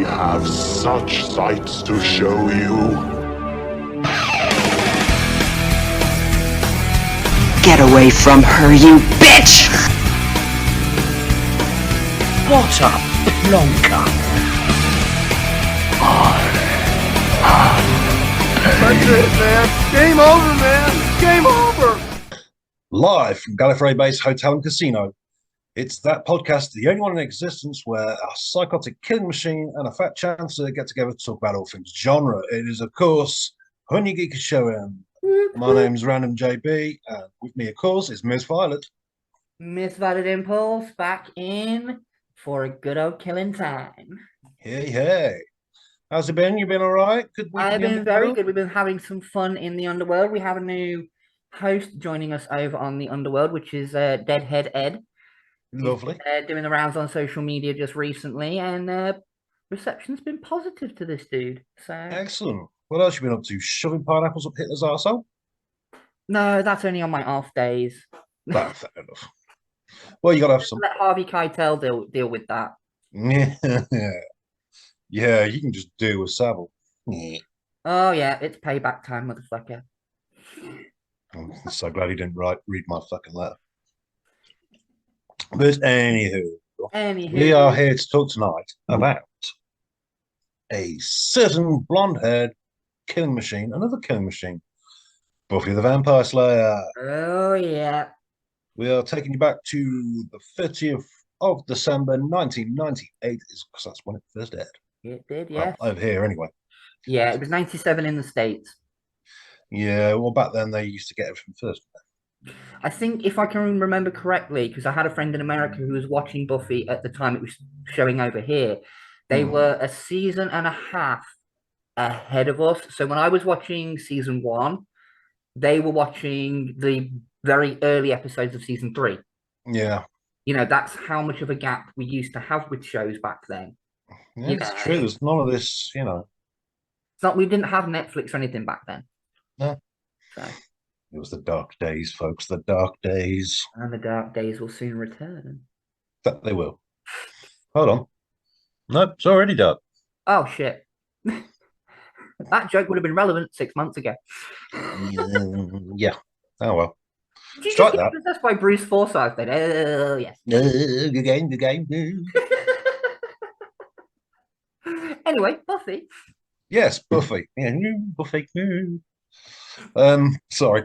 have such sights to show you. Get away from her, you bitch! What a plonker! That's it, man. Game over, man. Game over. Live from Gallifrey Base Hotel and Casino. It's that podcast, the only one in existence where a psychotic killing machine and a fat chancer get together to talk about all things genre. It is, of course, When You Geek is showing. My name's Random JB, and with me, of course, is Miss Violet. Miss Violet Impulse back in for a good old killing time. Hey, hey. How's it been? You been all right? Good week. I've been very good. We've been having some fun in the Underworld. We have a new host joining us over on the Underworld, which is Deadhead Ed. Lovely. Doing the rounds on social media just recently, and reception's been positive to this dude. So Excellent. What else you been up to? Shoving pineapples up Hitler's arsehole? no, that's only on my off days. Fair enough. Well, you got to have some. Let Harvey Keitel deal with that. Yeah, you can just do with Savile. Oh yeah, it's payback time, motherfucker. I'm so glad he didn't read my fucking letter. But anywho, we are here to talk tonight about a certain blonde-haired killing machine, another killing machine, Buffy the Vampire Slayer. Oh yeah. We are taking you back to the 30th of December 1998, because that's when it first aired. It did, yeah. Well, over here, anyway. Yeah, it was 97 in the States. Yeah, well, back then they used to get everything first. I think if I can remember correctly, because I had a friend in America who was watching Buffy at the time it was showing over here, they were a season and a half ahead of us. So when I was watching season 1, they were watching the very early episodes of season 3. Yeah. You know, that's how much of a gap we used to have with shows back then. Yeah, it's true. There's none of this, you know. It's not, we didn't have Netflix or anything back then. No. So. It was the dark days, folks. The dark days. And the dark days will soon return. That they will. Hold on. Nope, it's already dark. Oh, shit. That joke would have been relevant 6 months ago. Yeah. Oh, well. Did you Strike just that. get possessed by Bruce Forsyth then? Oh, yes. Good game. Anyway, Buffy. Yes, Buffy. Yeah, Buffy. Sorry.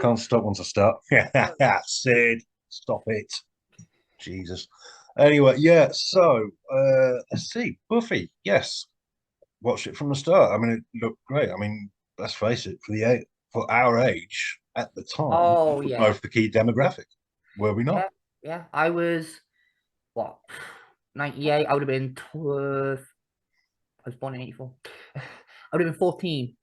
Can't stop once I start. Sid, stop it. Jesus. Anyway, yeah, so let's see. Buffy, yes. Watched it from the start. I mean, it looked great. I mean, let's face it, for our age at the time, Oh, yeah. both the key demographic, were we not? Yeah. I was, what, 98? I would have been 12. I was born in 84. I would have been 14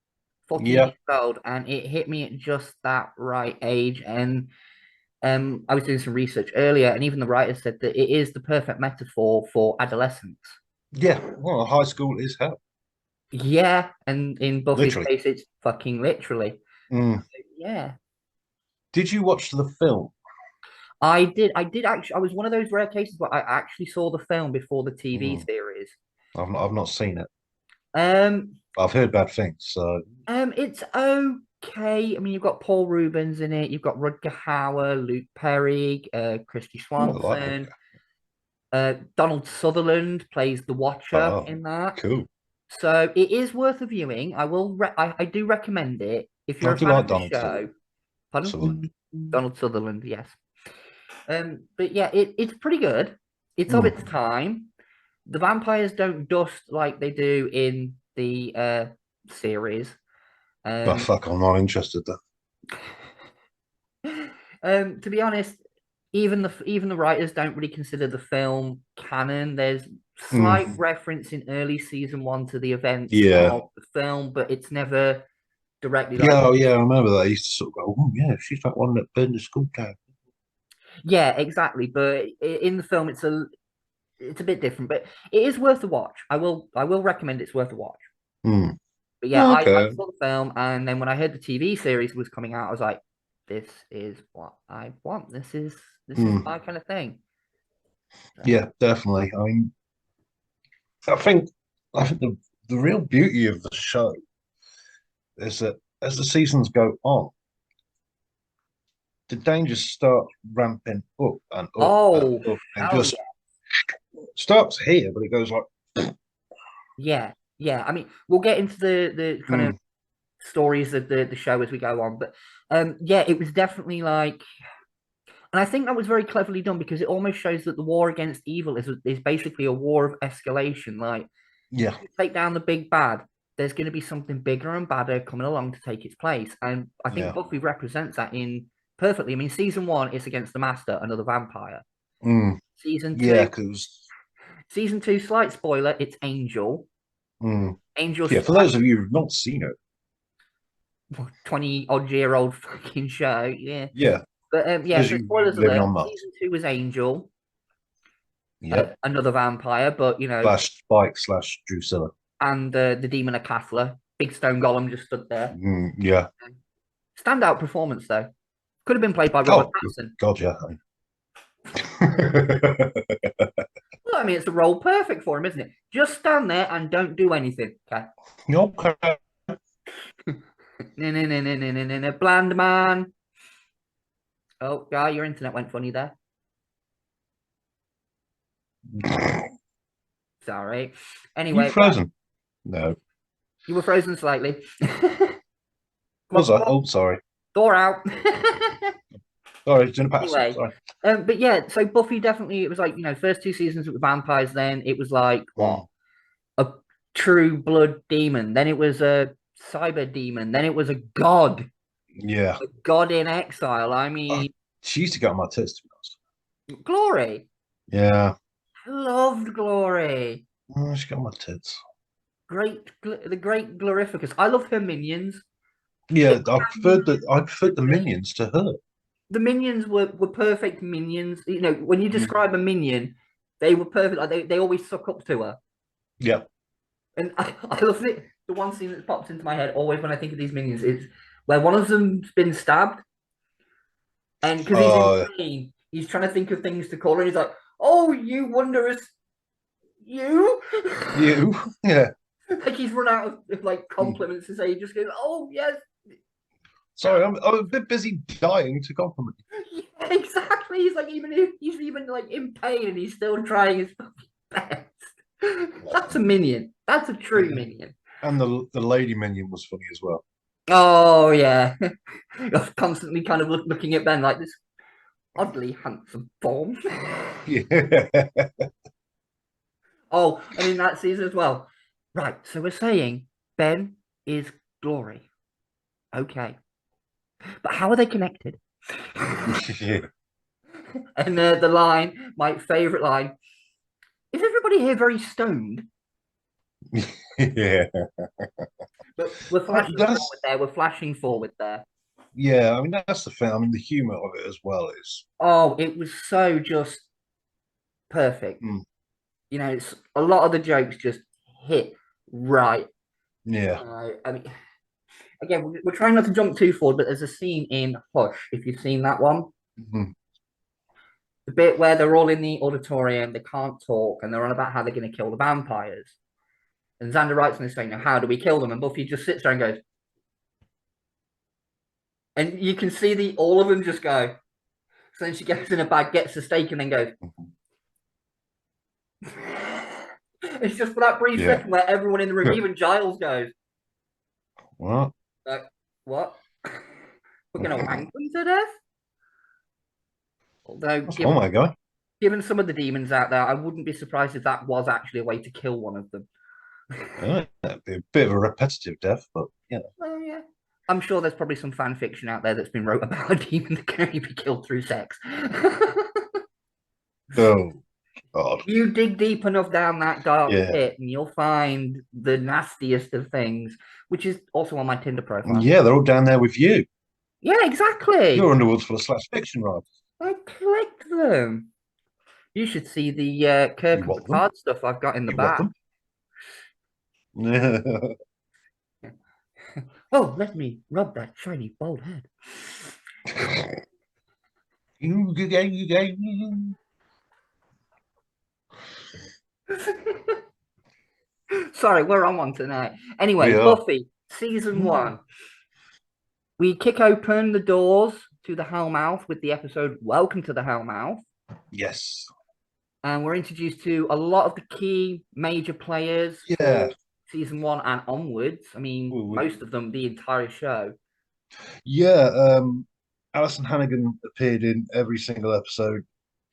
years old, and it hit me at just that right age. And I was doing some research earlier, and even the writer said that it is the perfect metaphor for adolescence. Yeah, well, high school is hell. Yeah, and in Buffy's Literally. case, it's fucking literally. Yeah. Did you watch the film? I did actually. I was one of those rare cases where I actually saw the film before the TV series. I've not seen it. Um, I've heard bad things, so it's okay. I mean, you've got Paul Rubens in it. You've got Rutger Hauer, Luke Perry, Christy Swanson. Donald Sutherland plays the Watcher in that. Cool. So it is worth a viewing. I do recommend it if you're a fan of the show. Pardon? Sutherland. Donald Sutherland, yes. But yeah, it's pretty good. It's of its time. The vampires don't dust like they do in the series. Fuck, I'm not interested then. To be honest, even the writers don't really consider the film canon. There's slight reference in early season 1 to the events of the film, but it's never directly. Yeah, I remember that. I used to sort of go, "Oh yeah, she's that one that burned the school down." Yeah, exactly. But in the film, it's a bit different. But it is worth a watch. I will recommend it's worth a watch. But yeah, I saw the film, and then when I heard the TV series was coming out, I was like, "This is what I want. This is my kind of thing." So. Yeah, definitely. I mean, I think I think the real beauty of the show is that as the seasons go on, the dangers start ramping up and up Oh, and up. And hell just starts here, but it goes like, yeah, yeah. I mean, we'll get into the kind of stories of the show as we go on, but yeah, it was definitely like, and I think that was very cleverly done because it almost shows that the war against evil is basically a war of escalation. Like, yeah, you take down the big bad, there's going to be something bigger and badder coming along to take its place, and I think yeah, Buffy represents that in perfectly. I mean, season one is against the Master, another vampire. mm, Season yeah, two, because season two, slight spoiler, it's Angel. Angel's yeah, for those of you who've not seen it, 20 odd year old fucking show. Yeah. yeah, But yeah, because so you're spoilers living alert. on Mars. Season two was Angel, Yep, another vampire, but slash Spike slash Drusilla. and the demon of Kathla. Big stone golem just stood there. Yeah. Standout performance though. Could have been played by Robert Oh Pattinson. God, yeah. Well, I mean, it's a role perfect for him, isn't it? Just stand there and don't do anything. Okay. Okay. Bland man. Oh, guy, your internet went funny there. Sorry. Anyway, You frozen? No. you were frozen slightly. Was I? Oh, sorry. Door out. Sorry, doing a pass. Anyway, Sorry. but yeah, so Buffy definitely, it was like, first two seasons with vampires, then it was like, what? A true blood demon. Then it was a cyber demon. Then it was a god. Yeah. A god in exile. I mean, She used to get on my tits, to be honest. Glory. Yeah. I loved Glory. Oh, she got on my tits. The great Glorificus. I loved her minions. Yeah, I preferred the minions to her. The minions were perfect minions. When you describe a minion, they were perfect. Like they always suck up to her. Yeah. And I love it. The one scene that pops into my head always when I think of these minions is where one of them's been stabbed, and because he's in pain, he's trying to think of things to call her, and he's like, "Oh, you wondrous, you." Yeah. Like he's run out of like compliments to say. He just goes, "Oh yes." Sorry, I'm a bit busy dying to compliment you. Yeah, exactly. He's like he's even like in pain, and he's still trying his fucking best. That's a minion. That's a true minion. And the lady minion was funny as well. Oh yeah, constantly kind of looking at Ben like this oddly handsome form. Yeah. Oh, and in that season as well. Right, so we're saying Ben is Glory. Okay. But how are they connected? Yeah. And the line, my favorite line, is everybody here very stoned? Yeah. But we're flashing forward there. We're flashing forward there. Yeah, I mean that's the thing. I mean the humor of it as well is. Oh, it was so just perfect. It's a lot of the jokes just hit right. Yeah. I mean, again, we're trying not to jump too forward, but there's a scene in Hush, if you've seen that one. The bit where they're all in the auditorium, they can't talk, and they're on about how they're going to kill the vampires. And Xander writes in this thing, how do we kill them? And Buffy just sits there and goes, and you can see all of them just go. So then she gets in a bag, gets the steak, and then goes. It's just for that brief second where everyone in the room, even Giles, goes, What? Like, what? We're going to wank them to death? Although, Oh my God. Given some of the demons out there, I wouldn't be surprised if that was actually a way to kill one of them. That'd be a bit of a repetitive death, but Well, yeah. I'm sure there's probably some fan fiction out there that's been wrote about a demon that can only be killed through sex. Oh, God. You dig deep enough down that dark pit and you'll find the nastiest of things, which is also on my Tinder profile. Yeah, they're all down there with you. Yeah, exactly. Your underworld's full of slash fiction writers. I clicked them. You should see the Kirk and Picard stuff I've got in the back. Oh, let me rub that shiny bald head. Sorry, we're on one tonight. Anyway, We are. Buffy, season 1. We kick open the doors to the Hellmouth with the episode Welcome to the Hellmouth. Yes. And we're introduced to a lot of the key major players Yeah. for season 1 and onwards. I mean, most of them, the entire show. Yeah. Alison Hannigan appeared in every single episode.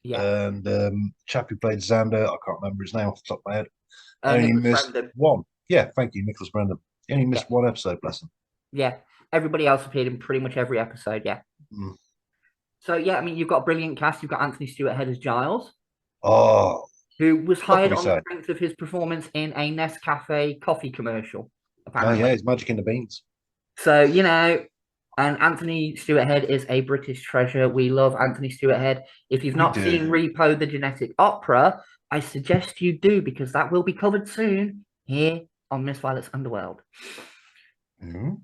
Yeah. And chap who played Xander, I can't remember his name off the top of my head. Only Nicholas missed Brandon. one. Yeah, thank you, Nicholas Brandon. He only missed one episode, bless him. Yeah. Everybody else appeared in pretty much every episode, yeah. So, yeah, I mean, you've got a brilliant cast. You've got Anthony Stewart Head as Giles. Oh. Who was hired can we on say? the strength of his performance in a Nescafe coffee commercial, Oh, apparently. yeah, it's magic in the beans. So, you know, and Anthony Stewart Head is a British treasure. We love Anthony Stewart Head. If you've not seen Repo the Genetic Opera, I suggest you do, because that will be covered soon here on Miss Violet's Underworld. I've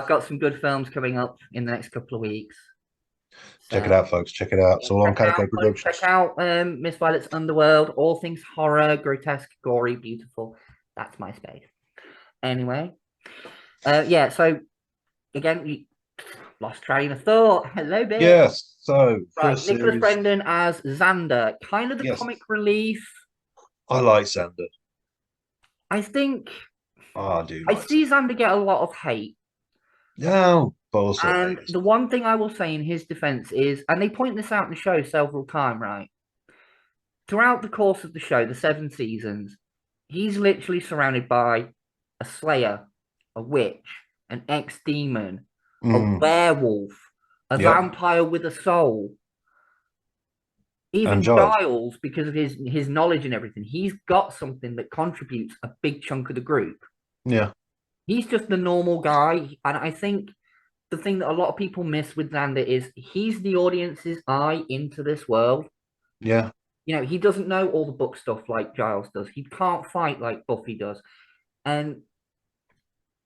got some good films coming up in the next couple of weeks. So, check it out, folks. Check it out. It's all on Calico Productions. Check out Miss Violet's Underworld. All things horror, grotesque, gory, beautiful. That's my space. Anyway, yeah. So again, we lost train of thought. Hello, babe. Yes. So right, Nicholas Brandon as Xander, kind of the comic relief. I like Xander. I think. Oh, I do. I see Xander get a lot of hate. No, bullshit. And the one thing I will say in his defense is, and they point this out in the show several times, right? Throughout the course of the show, the 7 seasons, he's literally surrounded by a slayer, a witch, an ex-demon, a werewolf, a vampire with a soul. Even Giles, because of his knowledge and everything, he's got something that contributes a big chunk of the group. Yeah. He's just the normal guy. And I think the thing that a lot of people miss with Xander is he's the audience's eye into this world. Yeah. You know, he doesn't know all the book stuff like Giles does. He can't fight like Buffy does. And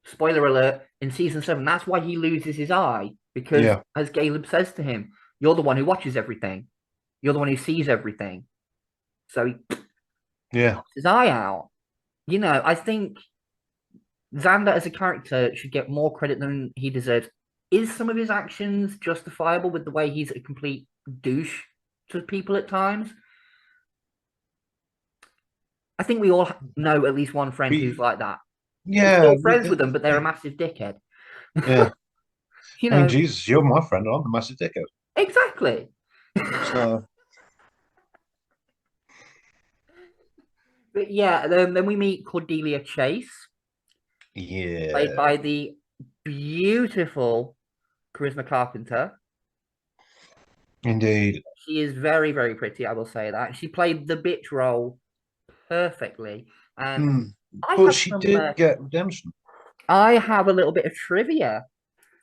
spoiler alert, in season 7, that's why he loses his eye. Because as Caleb says to him, you're the one who watches everything. You're the one who sees everything. So he knocks his eye out. You know, I think Xander as a character should get more credit than he deserves. Is some of his actions justifiable with the way he's a complete douche to people at times? I think we all know at least one friend who's like that. Yeah. We're still friends with them, but they're a massive dickhead. Yeah. You know, I mean, Jesus, you're my friend. I'm the massive dickhead. Exactly. So. But yeah, then we meet Cordelia Chase. Yeah. Played by the beautiful Charisma Carpenter. Indeed. She is very, very pretty, I will say that. She played the bitch role perfectly. And but she did get redemption. I have a little bit of trivia.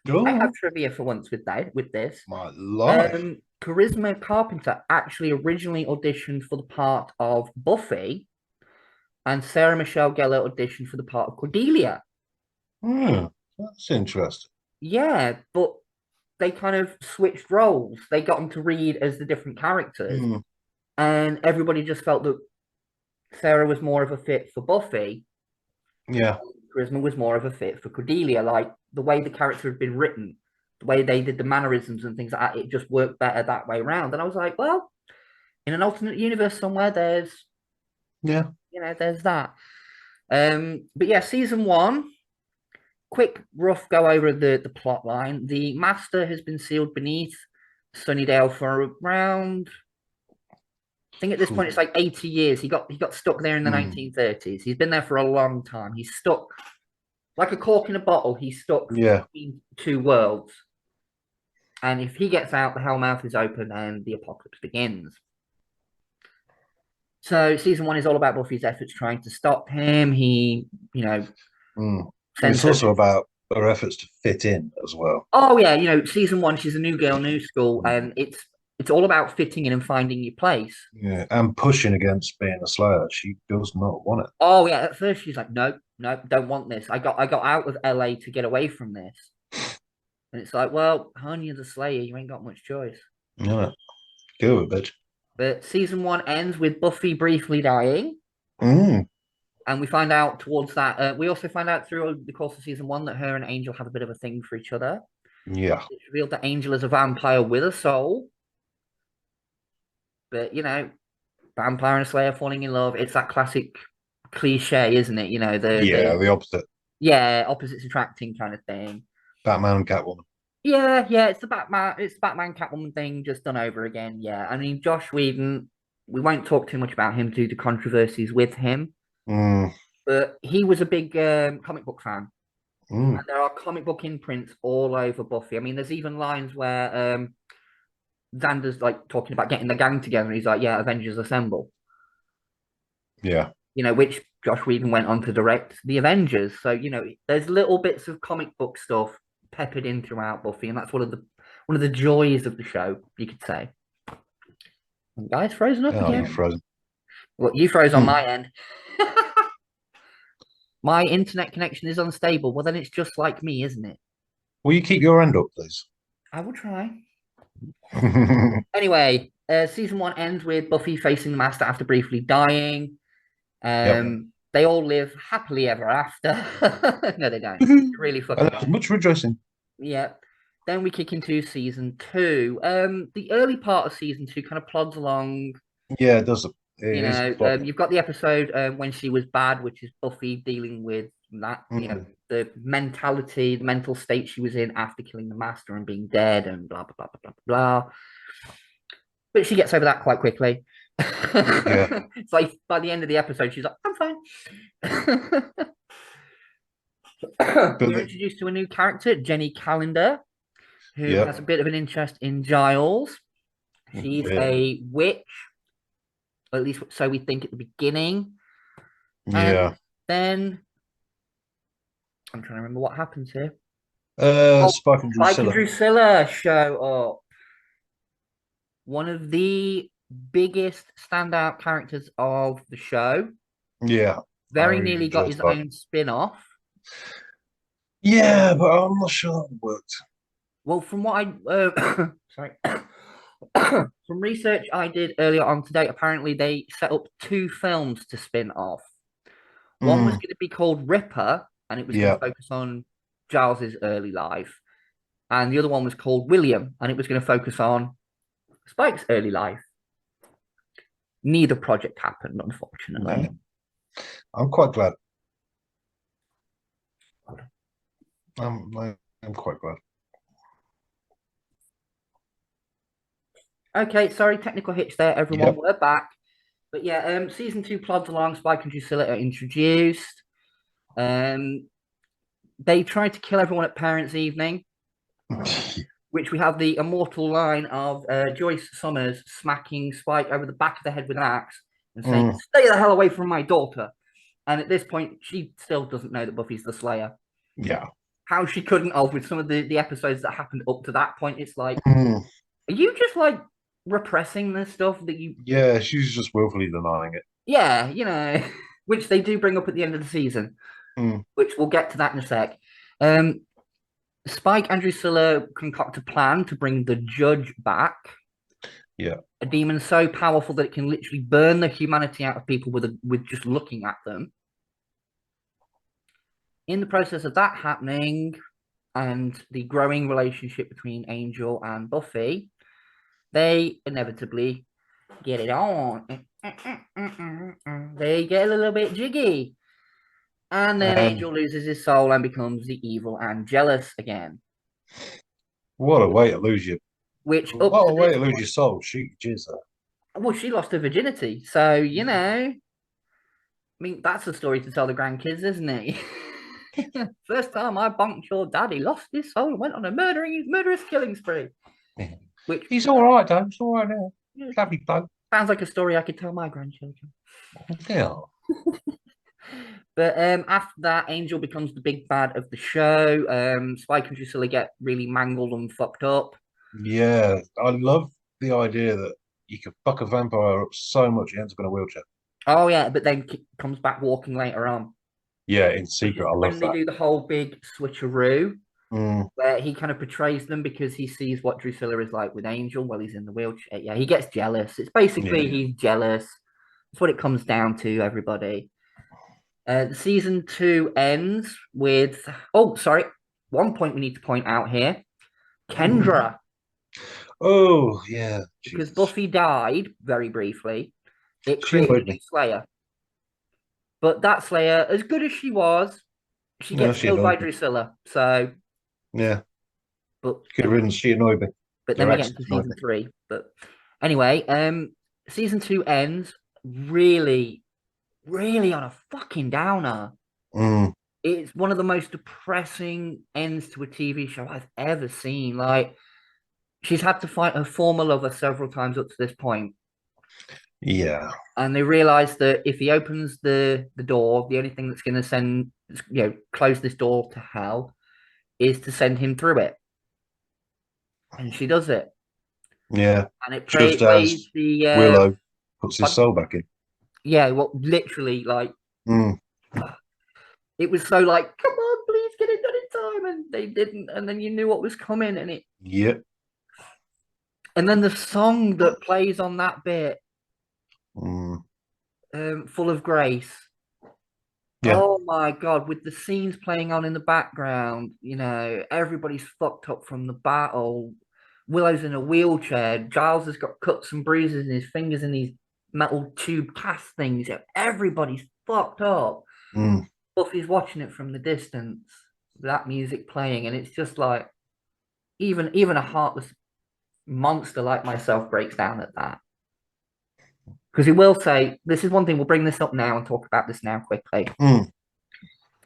Oh. I have trivia for once with this. My life. Charisma Carpenter actually originally auditioned for the part of Buffy, and Sarah Michelle Gellar auditioned for the part of Cordelia. That's interesting. Yeah, but they kind of switched roles. They got them to read as the different characters. And everybody just felt that Sarah was more of a fit for Buffy. Yeah. Charisma was more of a fit for Cordelia. Like, the way the character had been written, the way they did the mannerisms and things like that, it just worked better that way around. And I was like, well, in an alternate universe somewhere, there's there's that. But yeah, season 1, quick rough go over the plot line. The Master has been sealed beneath Sunnydale for around, I think at this point it's like 80 years. He got stuck there in the 1930s. He's been there for a long time. He's stuck like a cork in a bottle. He's stuck between 2 worlds. And if he gets out, the Hellmouth is open and the apocalypse begins. So season 1 is all about Buffy's efforts trying to stop him. He, it's also about her efforts to fit in as well. Oh yeah, season 1, she's a new girl, new school, and it's all about fitting in and finding your place. Yeah, and pushing against being a slayer. She does not want it. Oh yeah, at first she's like, no, don't want this. I got out of LA to get away from this. And it's like, well, honey, you're the slayer, you ain't got much choice. Yeah, go with it. But season 1 ends with Buffy briefly dying. And we find out towards that. We also find out through the course of season 1 that her and Angel have a bit of a thing for each other. Yeah. It's revealed that Angel is a vampire with a soul. But, vampire and Slayer falling in love. It's that classic cliche, isn't it? The opposite. Yeah, opposites attracting kind of thing. Batman and Catwoman. Yeah, it's the Batman Catwoman thing just done over again. Yeah, I mean Josh Whedon, we won't talk too much about him due to controversies with him, but he was a big comic book fan, and there are comic book imprints all over Buffy. I mean, there's even lines where Xander's like talking about getting the gang together, and he's like, "Yeah, Avengers Assemble." Yeah. Which Josh Whedon went on to direct the Avengers. So there's little bits of comic book stuff peppered in throughout Buffy, and that's one of the joys of the show, you could say. And guys, frozen up again. You're frozen. Well, you froze on my end. My internet connection is unstable. Well, then it's just like me, isn't it? Will you keep your end up, please? I will try. Anyway, season 1 ends with Buffy facing the Master after briefly dying. They all live happily ever after. No, they don't. It's really fucking much rejoicing. Yeah. Then we kick into season 2. The early part of season 2 kind of plods along. Yeah, it does. You've got the episode when she was bad, which is Buffy dealing with that, the mental state she was in after killing the Master and being dead and blah, blah, blah, blah, blah, blah. But she gets over that quite quickly. Yeah. It's like by the end of the episode, she's like, I'm fine. We're introduced to a new character, Jenny Calendar, who has a bit of an interest in Giles. She's a witch, at least so we think at the beginning. Yeah. And then I'm trying to remember what happens here. Spike and Drusilla show up. One of the biggest standout characters of the show. Yeah. Very nearly got his own spin-off. Yeah, but I'm not sure that worked. Well, from what from research I did earlier on today, apparently they set up 2 films to spin off. One was going to be called Ripper, and it was going to focus on Giles's early life. And the other one was called William, and it was going to focus on Spike's early life. Neither project happened, unfortunately. I'm quite glad. I'm quite glad. Okay, sorry, technical hitch there, everyone. We're back. But yeah, season 2 plods along. Spike and Drusilla are introduced. They try to kill everyone at Parents' Evening, which we have the immortal line of Joyce Summers smacking Spike over the back of the head with an axe and saying, "Stay the hell away from my daughter." And at this point, she still doesn't know that Buffy's the Slayer. Yeah. How she couldn't have with some of the episodes that happened up to that point. It's like, are you just like repressing the stuff that you... Yeah, she's just willfully denying it. Yeah, which they do bring up at the end of the season, which we'll get to that in a sec. Spike and Drusilla concoct a plan to bring the Judge back. Yeah. A demon so powerful that it can literally burn the humanity out of people with just looking at them. In the process of that happening and the growing relationship between Angel and Buffy, they inevitably get it on. They get a little bit jiggy. And then Angel loses his soul and becomes the evil and jealous again. What a way to lose your... What a way to lose your soul. Jesus. Well, she lost her virginity. So, I mean, that's a story to tell the grandkids, isn't it? First time I bonked your daddy, lost his soul, and went on a murderous killing spree. Which he's all right, though. He's all right now. Lovely bloke. Sounds like a story I could tell my grandchildren. Yeah. But after that, Angel becomes the big bad of the show. Spike and Drusilla get really mangled and fucked up. Yeah, I love the idea that you can fuck a vampire up so much he ends up in a wheelchair. Oh, yeah, but then comes back walking later on. Yeah, in secret. I love that. When they do the whole big switcheroo, where he kind of betrays them because he sees what Drusilla is like with Angel while he's in the wheelchair. Yeah, he gets jealous. It's basically he's jealous. That's what it comes down to, everybody. The season 2 ends with. Oh, sorry. One point we need to point out here: Kendra, Oh, yeah. because Jesus. Buffy died very briefly. It She created a annoyed new me. Slayer, but that Slayer, as good as she was, she No, gets she killed by annoyed me. Drusilla. So, Yeah. but Good riddance. She annoyed me. but then Her we get into accent annoyed season me. 3. But anyway, season 2 ends really, really on a fucking downer. Mm, It's one of the most depressing ends to a TV show I've ever seen. Like, she's had to fight her former lover several times up to this point, yeah. and they realize that if he opens the door, the only thing that's going to send close this door to hell is to send him through it, and she does it, Yeah. and it Just plays as the Willow puts his but- soul back in. yeah, well, literally, like Mm, it was so like, come on, please get it done in time, and they didn't, and then you knew what was coming, yep. and then the song that plays on that bit, Mm, Full of Grace. yeah. Oh my God, with the scenes playing on in the background, everybody's fucked up from the battle. Willow's in a wheelchair. Giles has got cuts and bruises in his fingers in these metal tube cast things. Everybody's fucked up. Mm, Buffy's watching it from the distance, that music playing, and it's just like even a heartless monster like myself breaks down at that. Because he will say, this is one thing, we'll bring this up now and talk about this now quickly. mm,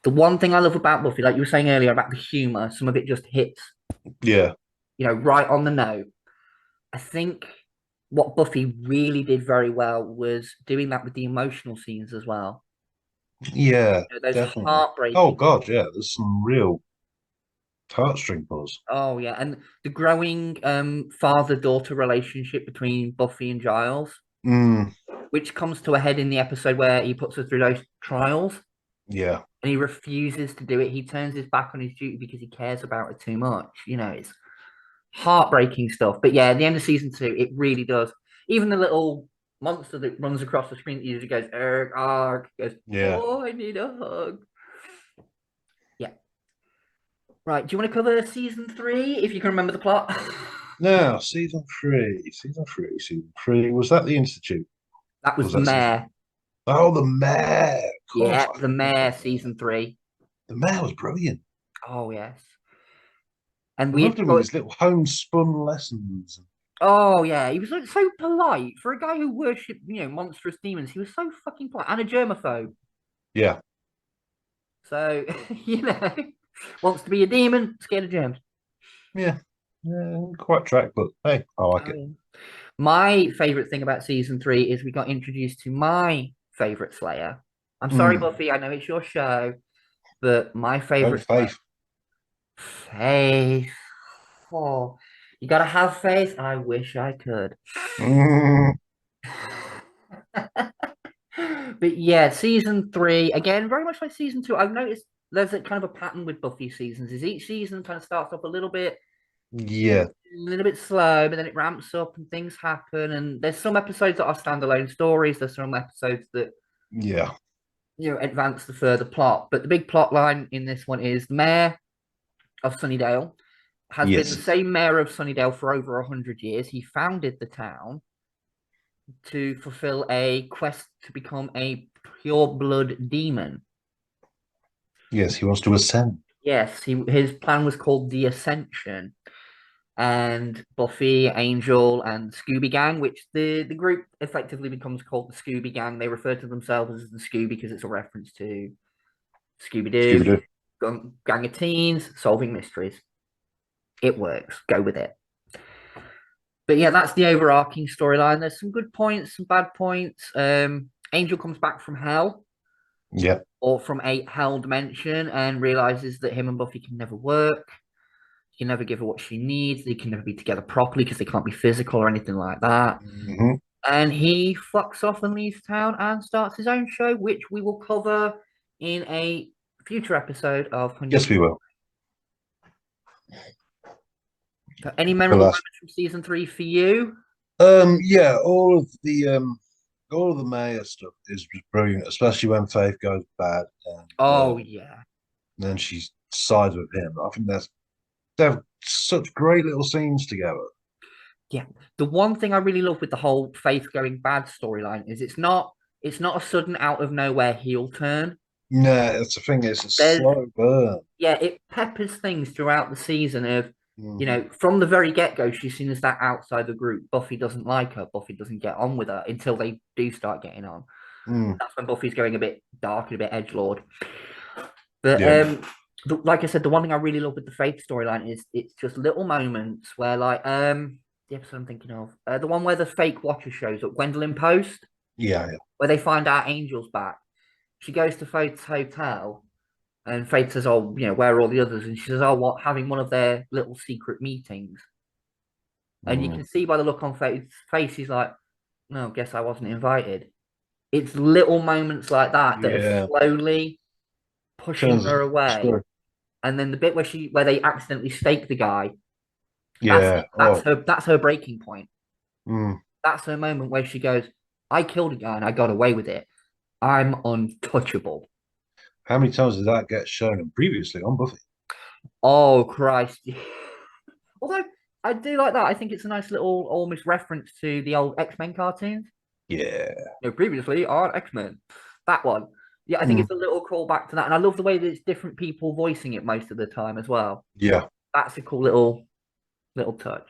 The one thing I love about Buffy, like you were saying earlier about the humor, some of it just hits, yeah. right on the note. I think what Buffy really did very well was doing that with the emotional scenes as well. Yeah. Those Definitely. Oh, heartbreaking. God. Yeah. There's some real heartstring pulls. Oh yeah, and the growing father-daughter relationship between Buffy and Giles, Mm, which comes to a head in the episode where he puts her through those trials yeah. and he refuses to do it. He turns his back on his duty because he cares about her too much. It's heartbreaking stuff. But yeah, at the end of season 2, it really does. Even the little monster that runs across the screen usually goes, erg, arg, goes, Yeah. oh, I need a hug. Yeah. Right. Do you want to cover season 3 if you can remember the plot? Now, season three. Season three. Was that the Institute? That was Was the that season? mayor. Oh, the mayor. Of course. Yeah, the mayor, season 3. The mayor was brilliant. Oh, yes. And I we loved him with his little homespun lessons. oh yeah, he was like so polite for a guy who worshipped, monstrous demons. He was so fucking polite and a germaphobe. Yeah. So, wants to be a demon, scared of germs. Yeah. Yeah. Quite track, but hey, I like it. My favorite thing about season 3 is we got introduced to my favorite Slayer. I'm sorry, Mm. Buffy, I know it's your show, but my Go favorite Faith. Faith. Oh, you gotta have faith. I wish I could. Mm. But yeah, season 3 again, very much like season 2. I've noticed there's a kind of a pattern with Buffy seasons. Is each season kind of starts off Yeah. a little bit slow, but then it ramps up and things happen. And there's some episodes that are standalone stories. There's some episodes that Yeah. advance the further plot. But the big plot line in this one is the mayor of Sunnydale has been the Yes. same mayor of Sunnydale for over 100 years. He founded the town to fulfill a quest to become a pure blood demon. Yes, he wants to ascend. Yes, his plan was called the Ascension. And Buffy, Angel, and Scooby Gang, which the group effectively becomes called the Scooby Gang. They refer to themselves as the Scooby because it's a reference to Scooby Doo, Scooby-Doo. gang of teens solving mysteries. It works. Go with it. But yeah, that's the overarching storyline. There's some good points, some bad points. Angel comes back from hell Yeah. or from a hell dimension and realizes that him and Buffy can never work. He can never give her what she needs. They can never be together properly because they can't be physical or anything like that. Hmm. And he fucks off and leaves town and starts his own show, which we will cover in a future episode of 100. Yes, we will. Any memorable moments from season 3 for you? Yeah, all of the all of the Mayor stuff is brilliant, especially when Faith goes bad and Oh yeah. then she sides with him. I think they have such great little scenes together. Yeah. The one thing I really love with the whole Faith going bad storyline is it's not a sudden out of nowhere heel turn. No, that's the thing. It's a There's slow burn. Yeah, it peppers things throughout the season of, Mhm. from the very get-go, she's seen as that outside the group. Buffy doesn't like her. Buffy doesn't get on with her until they do start getting on. Mm. That's when Buffy's going a bit dark and a bit edgelord. But Yeah. like I said, the one thing I really love with the Faith storyline is it's just little moments where, like, the episode I'm thinking of, the one where the fake watcher shows up, Gwendolyn Post, Yeah, yeah. where they find out Angel's back. She goes to Faith's hotel, and Faith says, "Oh, where are all the others?" And she says, "Oh, what? Having one of their little secret meetings." And you Mm. can see by the look on Faith's face, he's like, "No, guess I wasn't invited." It's little moments like that that are Yeah. slowly pushing Turns her away. story. And then the bit where they accidentally stake the guy, that's Yeah. that's Oh. her breaking point. Mm. That's her moment where she goes, "I killed a guy and I got away with it. I'm untouchable." How many times did that get shown previously on Buffy? Oh Christ! Although I do like that. I think it's a nice little almost reference to the old X-Men cartoons. Yeah. Previously on X-Men. That one. Yeah, I think Mm. it's a little callback to that. And I love the way that it's different people voicing it most of the time as well. Yeah. That's a cool little touch.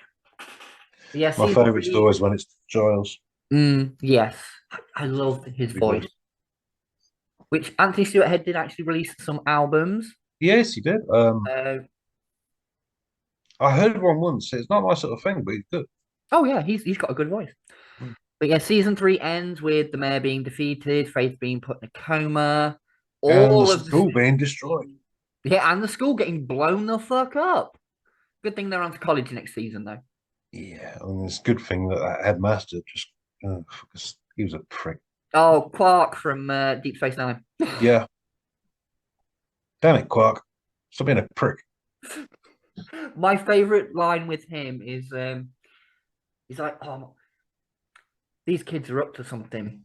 Yeah, My season favourite's three. always when it's Giles. Yes. I love his Pretty good. voice. Which Anthony Stewart Head did actually release some albums. Yes, he did. Uh, I heard one once. It's not my sort of thing, but he's good. oh yeah, he's got a good voice. Mm. But yeah, season 3 ends with the mayor being defeated, Faith being put in a coma, And the all of the school being destroyed. yeah, and the school getting blown the fuck up. Good thing they're on to college next season though. Yeah, and it's a good thing that that headmaster just, he was a prick. Oh, Quark from Deep Space Nine. Yeah. Damn it, Quark. Stop being a prick. My favorite line with him is he's like, "Oh, these kids are up to something.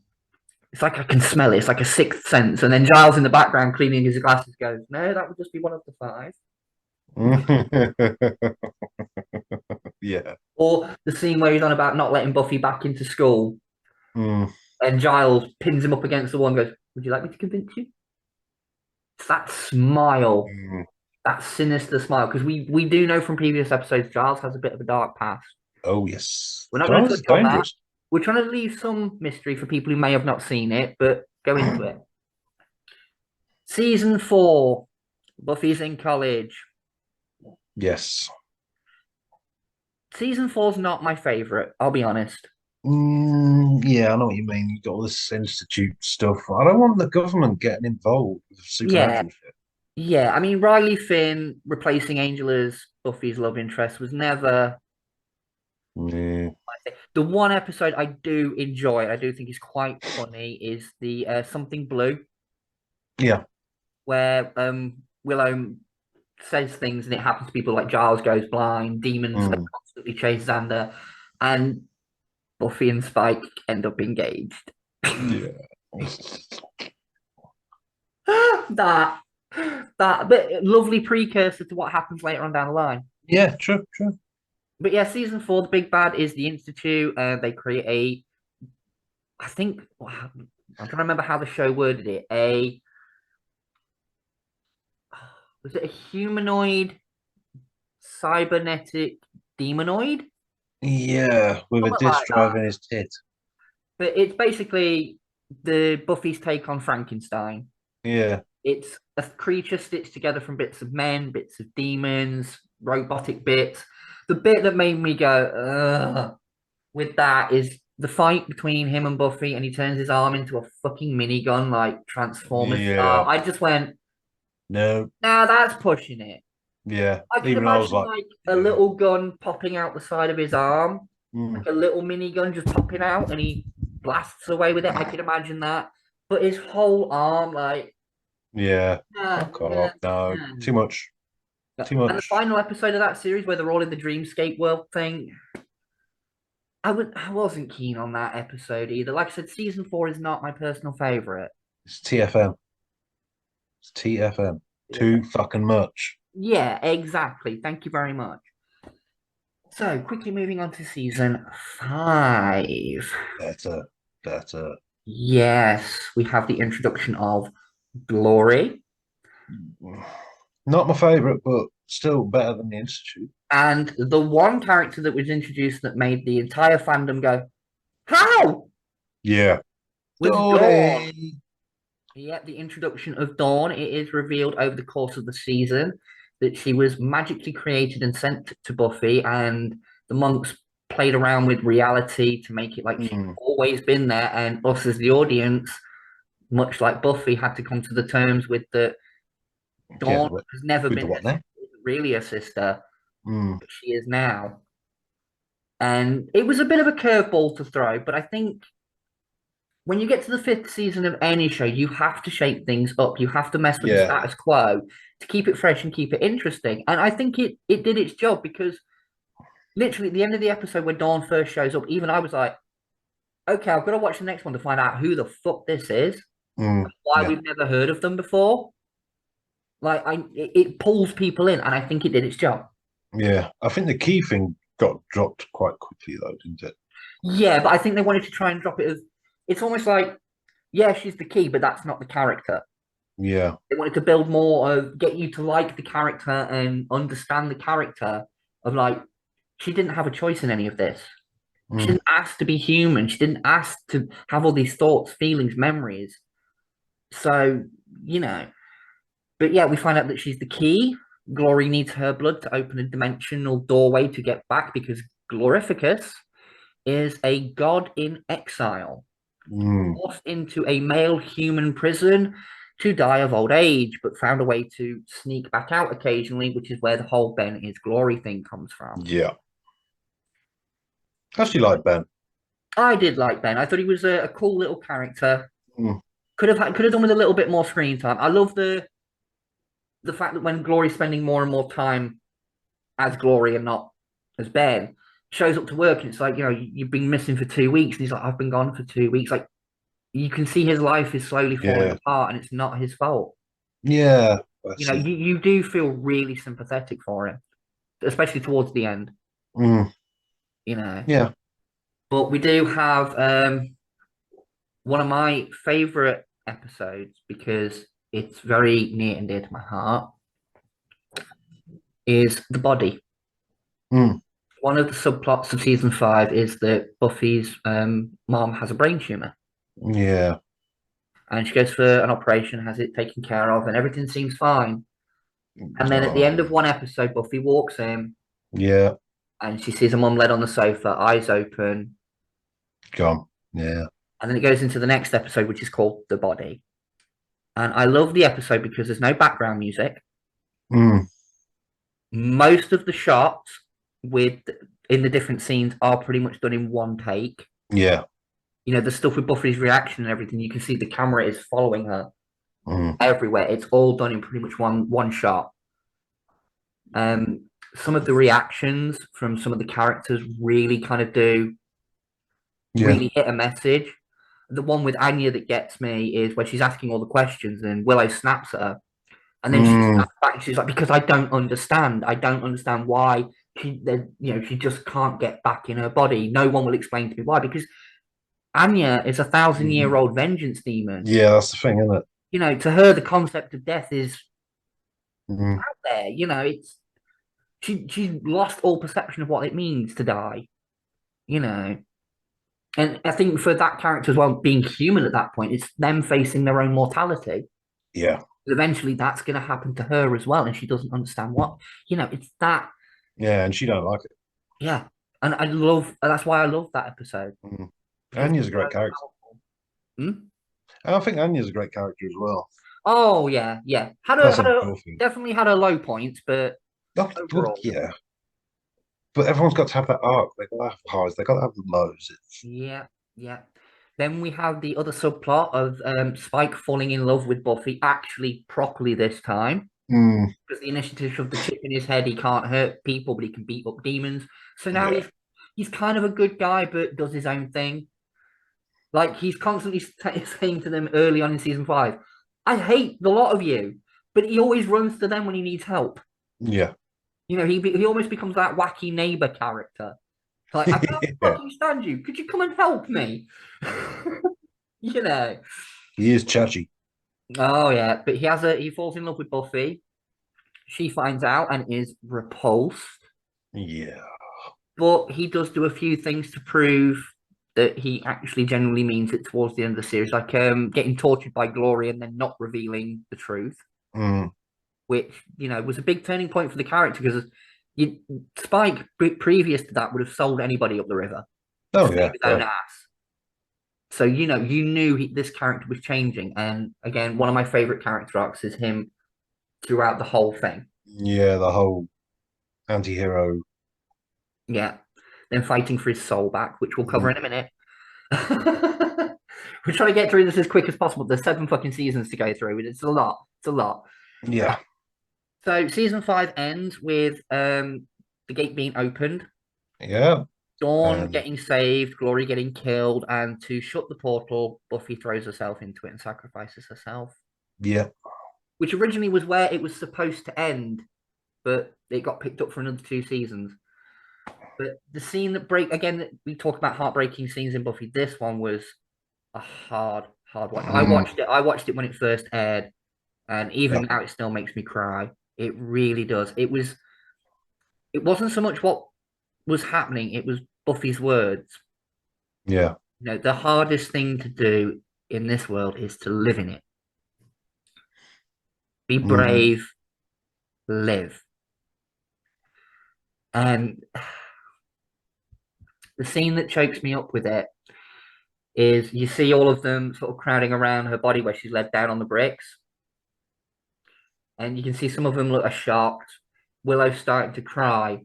It's like I can smell it. It's like a sixth sense." And then Giles in the background cleaning his glasses goes, "No, that would just be one of the 5." Yeah. Or the scene where he's on about not letting Buffy back into school, Mm. and Giles pins him up against the wall and goes, "Would you like me to convince you?" It's that smile, Mm. that sinister smile, because we do know from previous episodes Giles has a bit of a dark past. Oh, yes. We're not going to Giles is touch on that. dangerous. We're trying to leave some mystery for people who may have not seen it, but go into it. Season 4, Buffy's in college. Yes. Season 4's not my favorite, I'll be honest. Yeah, I know what you mean. You got all this institute stuff. I don't want the government getting involved with supernatural shit. Yeah. I mean, Riley Finn replacing Angel as Buffy's love interest was never Yeah. my thing. The one episode I do enjoy, I do think is quite funny, is the Something Blue, Yeah. where Willow says things and it happens to people like Giles goes blind, demons Mm. constantly chase Xander, and Buffy and Spike end up engaged. Yeah. that bit lovely precursor to what happens later on down the line. Yeah, true. But yeah, season 4, the big bad is the Institute. They create I think I'm trying to remember how the show worded it. Was it a humanoid cybernetic demonoid? Yeah, with a Something disc like drive that. in his tit. But it's basically the Buffy's take on Frankenstein. Yeah. It's a creature stitched together from bits of men, bits of demons, robotic bits. The bit that made me go, ugh, with that is the fight between him and Buffy, and he turns his arm into a fucking minigun, like Transformers style. Yeah. I just went, No. nah, that's pushing it. Yeah. I can Even I was imagine like, a little gun popping out the side of his arm, mm, like a little minigun just popping out, and he blasts away with it. I can imagine that. But his whole arm, like, yeah. nah, Fuck off. No. nah. Too much. Too And the much. final episode of that series, where they're all in the dreamscape world thing, I wasn't keen on that episode either. Like I said, season 4 is not my personal favorite. It's TFM. It's TFM. Too fucking much. Yeah, exactly. Thank you very much. So, quickly moving on to season 5. Better. Yes, we have the introduction of Glory. Not my favorite, but still better than the Institute. And the one character that was introduced that made the entire fandom go, how? Yeah. Was Dory. Dawn. Yeah, the introduction of Dawn. It is revealed over the course of the season that she was magically created and sent to Buffy, and the monks played around with reality to make it like she's always been there, and us as the audience, much like Buffy, had to come to the terms with that Dawn has never been really a sister, but she is now. And it was a bit of a curveball to throw, but I think when you get to the 5th season of any show, you have to shake things up. You have to mess with the status quo to keep it fresh and keep it interesting. And I think it did its job, because literally at the end of the episode when Dawn first shows up, even I was like, okay, I've got to watch the next one to find out who the fuck this is, why we've never heard of them before. Like, it pulls people in, and I think it did its job. Yeah, I think the key thing got dropped quite quickly, though, didn't it? Yeah, but I think they wanted to try and drop it as, it's almost like, yeah, she's the key, but that's not the character. Yeah. They wanted to build more of, get you to like the character and understand the character of, like, she didn't have a choice in any of this. She didn't ask to be human. She didn't ask to have all these thoughts, feelings, memories. So, but yeah, we find out that she's the key. Glory needs her blood to open a dimensional doorway to get back, because Glorificus is a god in exile, forced into a male human prison to die of old age, but found a way to sneak back out occasionally, which is where the whole Ben is Glory thing comes from. Yeah. I actually like Ben. I did like Ben. I thought he was a cool little character. Could have done with a little bit more screen time. I love the fact that when Glory's spending more and more time as Glory and not as Ben, shows up to work and it's like, you've been missing for 2 weeks. And he's like, I've been gone for 2 weeks. Like, you can see his life is slowly falling apart, and it's not his fault. Yeah. You do feel really sympathetic for him, especially towards the end. Yeah. But we do have one of my favorite episodes, because it's very near and dear to my heart, is The Body. One of the subplots of season 5 is that Buffy's mom has a brain tumor. Yeah. And she goes for an operation, has it taken care of, and everything seems fine. And then at the end of one episode, Buffy walks in. Yeah. And she sees her mum laid on the sofa, eyes open. Gone. Yeah. And then it goes into the next episode, which is called The Body. And I love the episode because there's no background music. Most of the shots in the different scenes are pretty much done in one take. Yeah. The stuff with Buffy's reaction and everything, you can see the camera is following her everywhere. It's all done in pretty much one shot. Some of the reactions from some of the characters really kind of really hit a message. The one with Anya that gets me is where she's asking all the questions and Willow snaps at her. And then she snaps back and she's like, because I don't understand. I don't understand why she just can't get back in her body. No one will explain to me why, because Anya is 1,000-year-old vengeance demon. Yeah, that's the thing, isn't it? To her, the concept of death is out there. It's she's lost all perception of what it means to die. And I think for that character as well, being human at that point, it's them facing their own mortality. Yeah. Eventually, that's going to happen to her as well, and she doesn't understand what. It's that. Yeah, and she don't like it. Yeah, and that's why I love that episode. Anya's a great character. I think Anya's a great character as well. Oh yeah. Definitely had a low point, but overall, yeah. But everyone's got to have that arc. They got to have the highs. They got to have the lows. Yeah. Then we have the other subplot of Spike falling in love with Buffy, actually properly this time. Because the initiative shoved the chip in his head. He can't hurt people, but he can beat up demons. So now he's kind of a good guy, but does his own thing. Like he's constantly saying to them early on in season 5, "I hate the lot of you," but he always runs to them when he needs help. Yeah. You know, he almost becomes that wacky neighbor character. Like, I can't Yeah. fucking stand you. Could you come and help me? You know. He is Chachi. Oh yeah, but he falls in love with Buffy. She finds out and is repulsed. Yeah. But he does do a few things to prove that he actually genuinely means it towards the end of the series, like getting tortured by Glory and then not revealing the truth, Mm. which was a big turning point for the character because Spike previous to that would have sold anybody up the river, Oh, save yeah. his own ass. So you knew this character was changing, and again, one of my favorite character arcs is him throughout the whole thing. Yeah, the whole anti-hero. Yeah, then fighting for his soul back, which we'll cover in a minute. We're trying to get through this as quick as possible. There's 7 fucking seasons to go through, and it's a lot. It's a lot. Yeah. So season 5 ends with the gate being opened, Yeah. Dawn getting saved, Glory getting killed, and to shut the portal, Buffy throws herself into it and sacrifices herself. Yeah. Which originally was where it was supposed to end, but it got picked up for another 2 seasons. But the scene that we talk about heartbreaking scenes in Buffy. This one was a hard one. I watched it when it first aired, and even now it still makes me cry. It really does. It wasn't so much what was happening, it was Buffy's words. Yeah. The hardest thing to do in this world is to live in it. Be brave, live. And the scene that chokes me up with it is you see all of them sort of crowding around her body where she's led down on the bricks. And you can see some of them look shocked. Willow's starting to cry.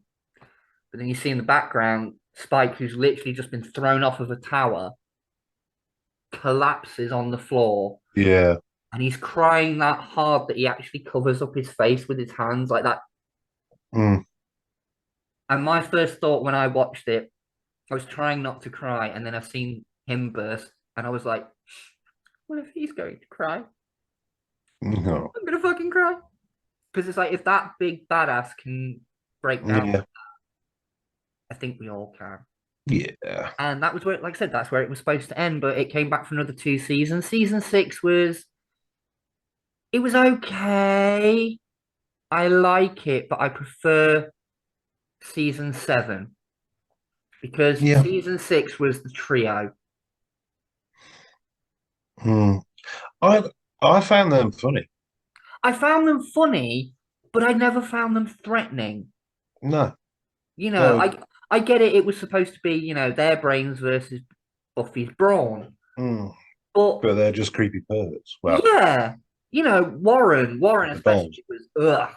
But then you see in the background, Spike, who's literally just been thrown off of a tower, collapses on the floor. Yeah. And he's crying that hard that he actually covers up his face with his hands like that. Mm. And my first thought when I watched it, I was trying not to cry. And then I've seen him burst. And I was like, what if he's going to cry? No. I'm going to fucking cry. Because it's like, if that big badass can break down, I think we all can. Yeah. And that was where, like I said, that's where it was supposed to end. But it came back for another 2 seasons. Season 6 was okay. I like it, but I prefer season 7 because season 6 was the trio. I found them funny. I found them funny, but I never found them threatening. No. I get it. It was supposed to be, their brains versus Buffy's brawn. But they're just creepy perverts. Well, yeah. Warren especially was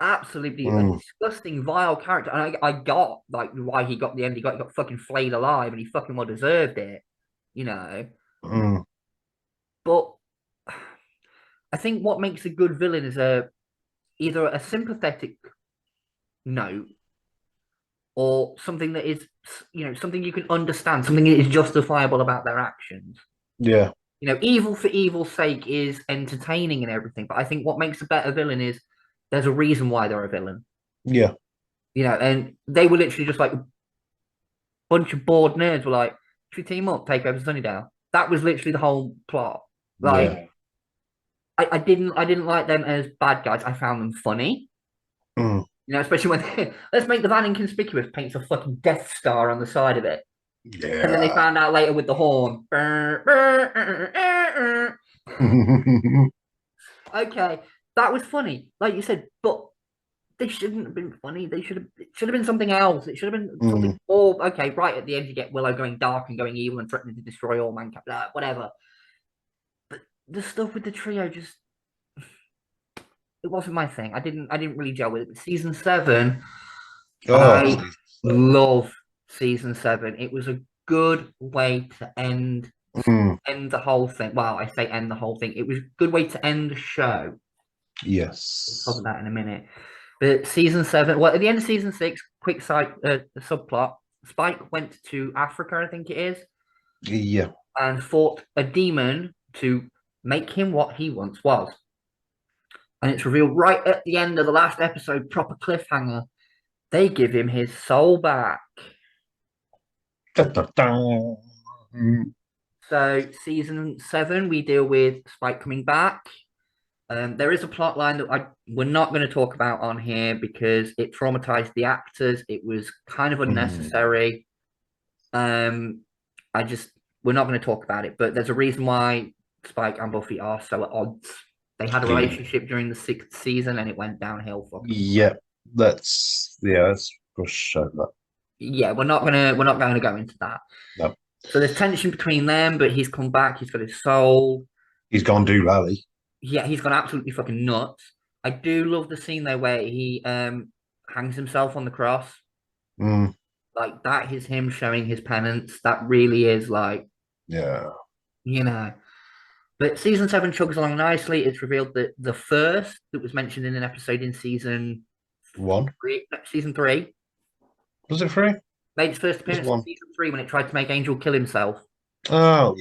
absolutely a disgusting, vile character. And I got like why he got the end. He got fucking flayed alive, and he fucking well deserved it. But I think what makes a good villain is either a sympathetic note or something that is, something you can understand, something that is justifiable about their actions. Yeah. Evil for evil's sake is entertaining and everything, but I think what makes a better villain is there's a reason why they're a villain. Yeah. And they were literally just like a bunch of bored nerds were like, should we team up, take over Sunnydale? That was literally the whole plot. Like, I didn't like them as bad guys. I found them funny. Especially when let's make the van inconspicuous, paints a fucking Death Star on the side of it. Yeah. And then they found out later with the horn. Okay, that was funny, like you said, but they shouldn't have been funny. It should have been something else. It should have been something more. Okay, right at the end you get Willow going dark and going evil and threatening to destroy all mankind, whatever. But the stuff with the trio just it wasn't my thing. I didn't really gel with it. But season 7, I love season 7. It was a good way to end the whole thing. Well, I say end the whole thing. It was a good way to end the show. Yes. We'll talk about that in a minute. But season 7, well, at the end of season 6, quick side subplot. Spike went to Africa, I think it is, Yeah. and fought a demon to make him what he once was. And it's revealed right at the end of the last episode, proper cliffhanger. They give him his soul back. Dun, dun, dun. So season 7, we deal with Spike coming back. There is a plot line that we're not going to talk about on here because it traumatized the actors. It was kind of unnecessary. We're not going to talk about it, but there's a reason why Spike and Buffy are so at odds. They had a relationship during the 6th season and it went downhill for them. Yeah, that's for sure. Yeah, we're not going to go into that. No. So there's tension between them, but he's come back. He's got his soul. He's gone do rally. Yeah, he's gone absolutely fucking nuts. I do love the scene though where he hangs himself on the cross. Like that is him showing his penance. That really is like, yeah, you know. But season 7 chugs along nicely. It's revealed that the first that was mentioned in an episode in season 3 was it 3? made its first appearance in season 3 when it tried to make Angel kill himself. Oh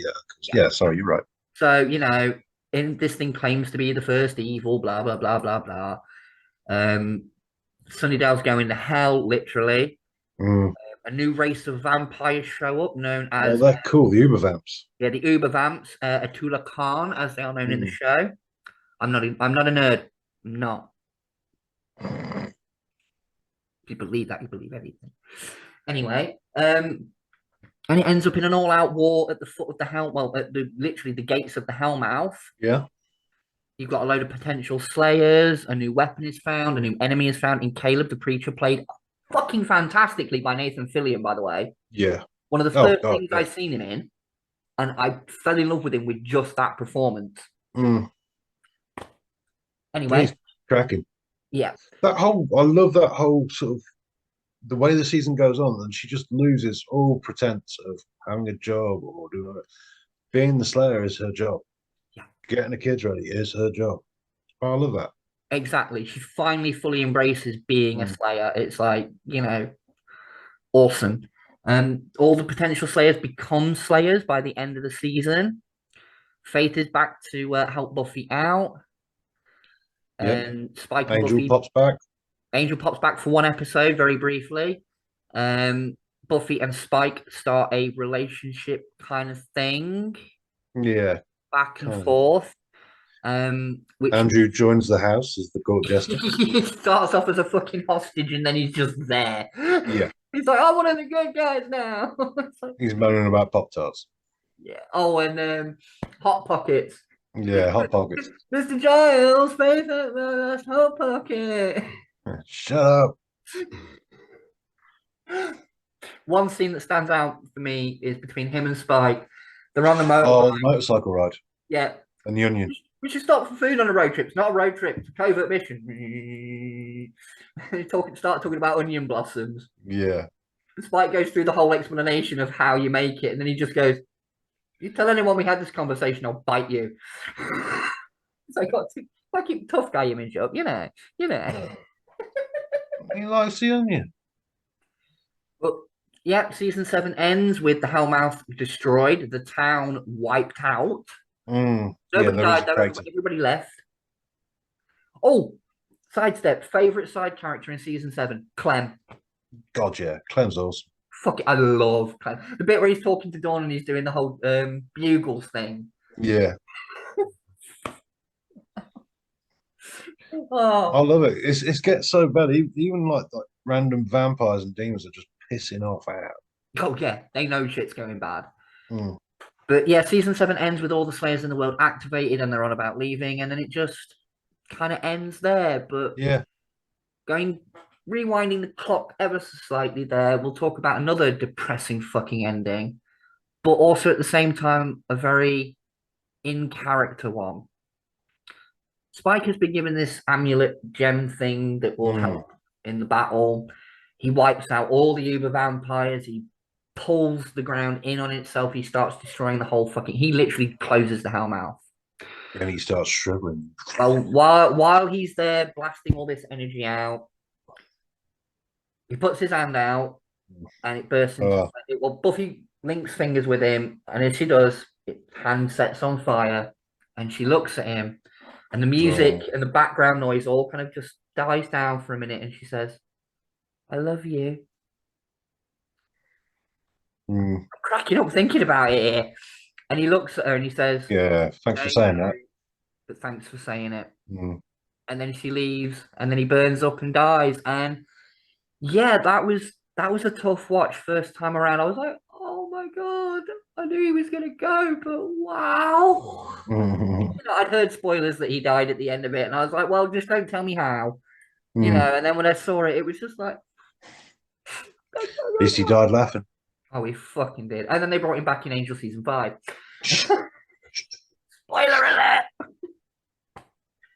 yeah. Sorry, you're right. So you know, this thing claims to be the first evil. Blah blah blah blah blah. Sunnydale's going to hell, literally. A new race of vampires show up, known as. Oh, they're cool. The Uber Vamps. Yeah, the Uber Vamps, Atula Khan, as they are known in the show. I'm not a nerd. I'm not. If you believe that, you believe everything. Anyway, and it ends up in an all-out war at the foot of the hell. Well, at literally the gates of the Hellmouth. Yeah. You've got a load of potential slayers. A new weapon is found. A new enemy is found in Caleb the Preacher, played fucking fantastically by Nathan Fillion, by the way. Yeah. One of the first things I've seen him in, and I fell in love with him with just that performance. Anyway. He's cracking. Yeah. I love that whole sort of the way the season goes on, and she just loses all pretense of having a job or doing it. Being the Slayer is her job. Yeah. Getting the kids ready is her job. I love that. Exactly. She finally fully embraces being a Slayer. It's like, you know, awesome. All the potential Slayers become Slayers by the end of the season. Faith is back to help Buffy out. And Spike and Angel Buffy pops back. Angel pops back for one episode, very briefly. Buffy and Spike start a relationship kind of thing. Yeah. Back and forth. Which Andrew joins the house as the court jester. He starts off as a fucking hostage and then he's just there. Yeah. He's like, I'm one of the good guys now. Like, he's moaning about Pop-Tarts. Yeah. Oh, and Hot Pockets. Yeah, Hot Pockets. Mr. Giles, face up, that's Hot Pocket. Shut up. One scene that stands out for me is between him and Spike. They're on the motorbike. Oh, the motorcycle ride. Yeah. And the onion. We should stop for food on a road trip. It's not a road trip. It's a covert mission. Start talking about onion blossoms. Yeah. Spike goes through the whole explanation of how you make it, and then he just goes, "You tell anyone we had this conversation, I'll bite you." So I got to keep tough guy image up, you know. He likes the onion. But yeah, season 7 ends with the Hellmouth destroyed, the town wiped out. Nobody died though, everybody left. Oh, sidestep, favorite side character in season 7, Clem. God, yeah, Clem's awesome. Fuck it, I love Clem. The bit where he's talking to Dawn and he's doing the whole bugles thing. Yeah. Oh. I love it. It gets so bad. Even like random vampires and demons are just pissing off out. Oh yeah, they know shit's going bad. But yeah, season 7 ends with all the Slayers in the world activated and they're on about leaving, and then it just kind of ends there. But yeah, rewinding the clock ever so slightly there, we'll talk about another depressing fucking ending, but also at the same time a very in-character one. Spike has been given this amulet gem thing that will help in the battle. He wipes out all the Uber vampires. He pulls the ground in on itself. He starts destroying the whole fucking... He literally closes the Hellmouth. And he starts struggling. Well, while he's there blasting all this energy out, he puts his hand out and it bursts into Oh. well, Buffy links fingers with him, and as she does, it hand sets on fire, and she looks at him, and the music Oh. and the background noise all kind of just dies down for a minute, and she says, "I love you." Mm. I'm cracking up thinking about it here. And he looks at her and he says, Yeah, thanks for "There saying you that. go, but thanks for saying it." Mm. And then she leaves, and then he burns up and dies. And yeah, that was a tough watch first time around. I was like, "Oh my god, I knew he was gonna go, but wow." I'd heard spoilers that he died at the end of it, and I was like, "Well, just don't tell me how." Mm. And then when I saw it, it was just like, At least he died laughing. "Oh, he fucking did." And then they brought him back in Angel season 5. Spoiler alert!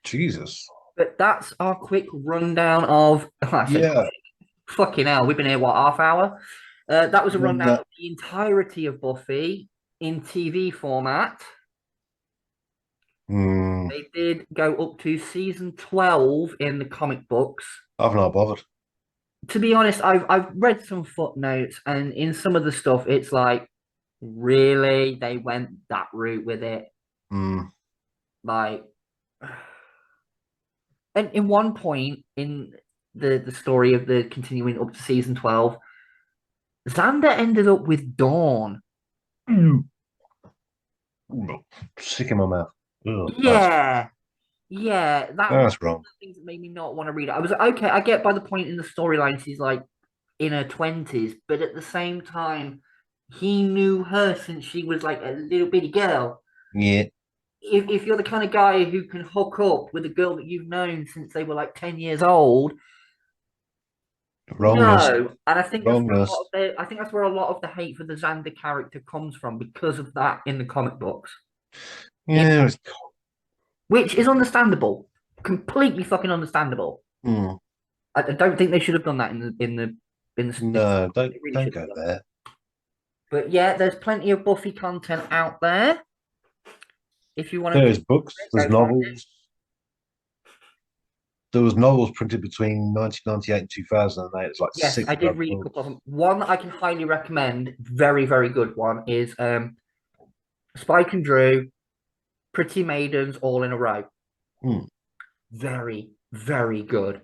Jesus. But that's our quick rundown of. I said, Yeah. fucking hell, we've been here, what, half hour? That was a When rundown of the entirety of Buffy in TV format. Mm, They did go up to season 12 in the comic books. I've not bothered. To be honest, I've read some footnotes, and in some of the stuff, it's like, really, they went that route with it. Mm. Like, and in one point in the story of the continuing up to season 12, Xander ended up with Dawn. Sick in my mouth. Ugh, Yeah, yeah, that was that's wrong. one of the things that made me not want to read it. I was like, okay, I get by the point in the storyline she's like in her 20s, but at the same time, he knew her since she was like a little bitty girl. Yeah. If you're the kind of guy who can hook up with a girl that you've known since they were like 10 years old, Wrongness. no. And I think Wrongness. I think that's where a lot of the hate for the Xander character comes from because of that in the comic books. Yeah. Which is understandable, completely fucking understandable. Mm. I don't think they should have done that in the No, don't they really don't should go have done. there. But yeah, there's plenty of Buffy content out there. If you want to, There's books, there's go find it. novels. There was novels printed between 1998 and 2008. It's like Yes, six I did read a books. couple of them. One I can highly recommend, very very good one, is Spike and Drew, Pretty Maidens All in a Row. Hmm. Very very good.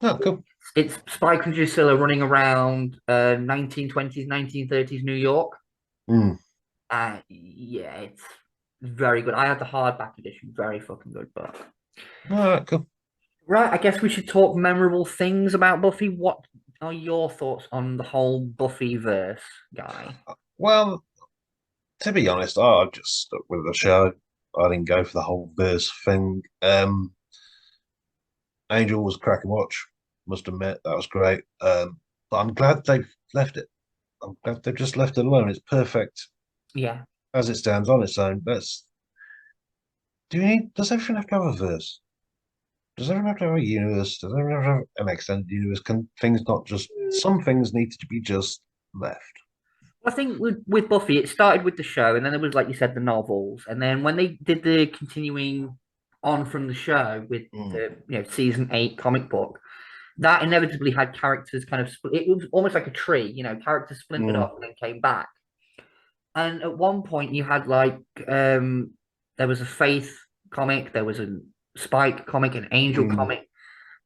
Oh, cool. It's Spike and Drusilla running around 1920s, 1930s New York. Mm. Yeah, it's very good. I had the hardback edition, very fucking good book. All right, cool. Right, I guess we should talk memorable things about Buffy. What are your thoughts on the whole Buffy verse, guy? Well, to be honest, I just stuck with the show. I didn't go for the whole verse thing. Angel was a cracking watch. Must admit that was great. But I'm glad they've left it. I'm glad they've just left it alone. It's perfect Yeah. as it stands on its own. Does everything have to have a verse? Does everyone have to have a universe? Does everyone have to have an extended universe? Can things not just some things need to be just left? I think with Buffy, it started with the show, and then there was, like you said, the novels, and then when they did the continuing on from the show with the season 8 comic book, that inevitably had characters kind of split. It was almost like a tree, characters splintered off and then came back. And at one point, you had like there was a Faith comic, there was a Spike comic, an Angel comic.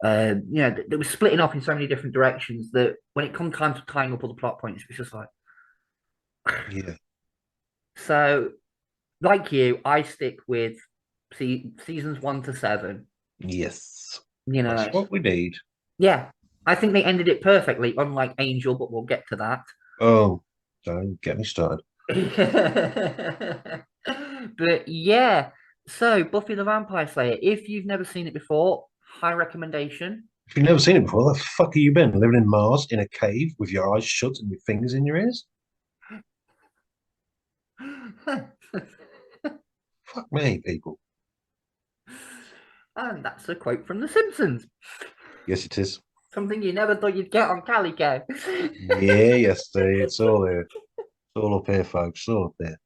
They were splitting off in so many different directions that when it come time to tying up all the plot points, it was just like, Yeah. So, like you, I stick with seasons 1 to 7. Yes. You know, That's what we need. yeah, I think they ended it perfectly, unlike Angel, but we'll get to that. Oh, don't get me started. But yeah, so Buffy the Vampire Slayer, if you've never seen it before, high recommendation. If you've never seen it before, the fuck have you been? Living in Mars in a cave with your eyes shut and your fingers in your ears? Fuck me, people. And that's a quote from The Simpsons. Yes, it is. Something you never thought you'd get on Calico. Yeah, yes, it's all there. It's all up here, folks. It's all up there.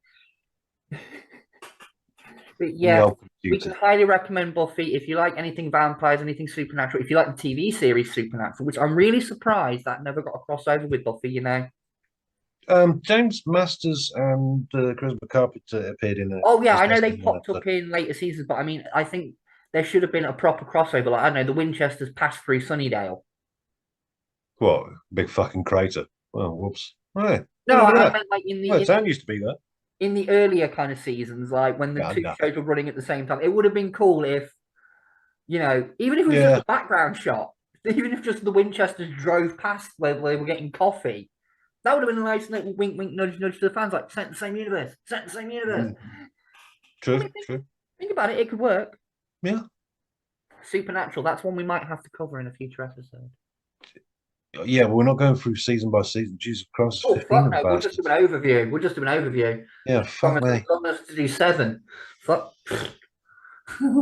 But on the yeah, old we computer. can highly recommend Buffy if you like anything vampires, anything supernatural. If you like the TV series Supernatural, which I'm really surprised that never got a crossover with Buffy. James Masters and Chris Carpenter appeared in it. Oh yeah, as I know they Destiny, popped but up in later seasons, but I mean, I think there should have been a proper crossover. Like I don't know, the Winchesters passed through Sunnydale. what? Big fucking crater. Well, whoops. Hey, No, look at I that. meant like Well, the town used to be there. in the earlier kind of seasons, like when the Yeah, two no. shows were running at the same time. It would have been cool if, even if it was just Yeah. a background shot, even if just the Winchesters drove past where they were getting coffee, that would have been a nice little wink, wink, nudge, nudge to the fans, like set in the same universe, set in the same universe. True, I mean, true. Think about it, it could work. Yeah. Supernatural, that's one we might have to cover in a future episode. Yeah, but we're not going through season by season. Jesus Christ, Oh, 15 fuck of no, we'll just do an overview. We'll just do an overview. Yeah, fuck me. Promise to do 7. Fuck. I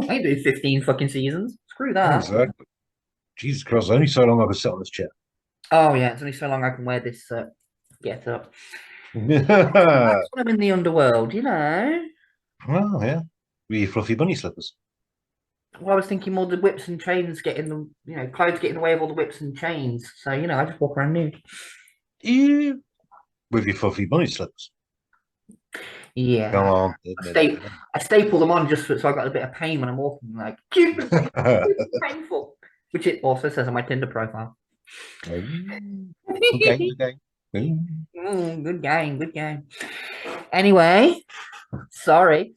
ain't doing 15 fucking seasons. Screw that. Exactly. Jesus Christ, only so long I could sit on this chair. Oh, yeah, it's only so long I can wear this get up. Yeah. That's when I'm in the underworld, Well, yeah. With your fluffy bunny slippers. Well, I was thinking more the whips and chains get in the, clothes get in the way of all the whips and chains. So, I just walk around nude. You with your fluffy bunny slippers. Yeah. Come on. I staple them on just so I got a bit of pain when I'm walking. Like, painful. Which it also says on my Tinder profile. Okay. Good game. Anyway, sorry.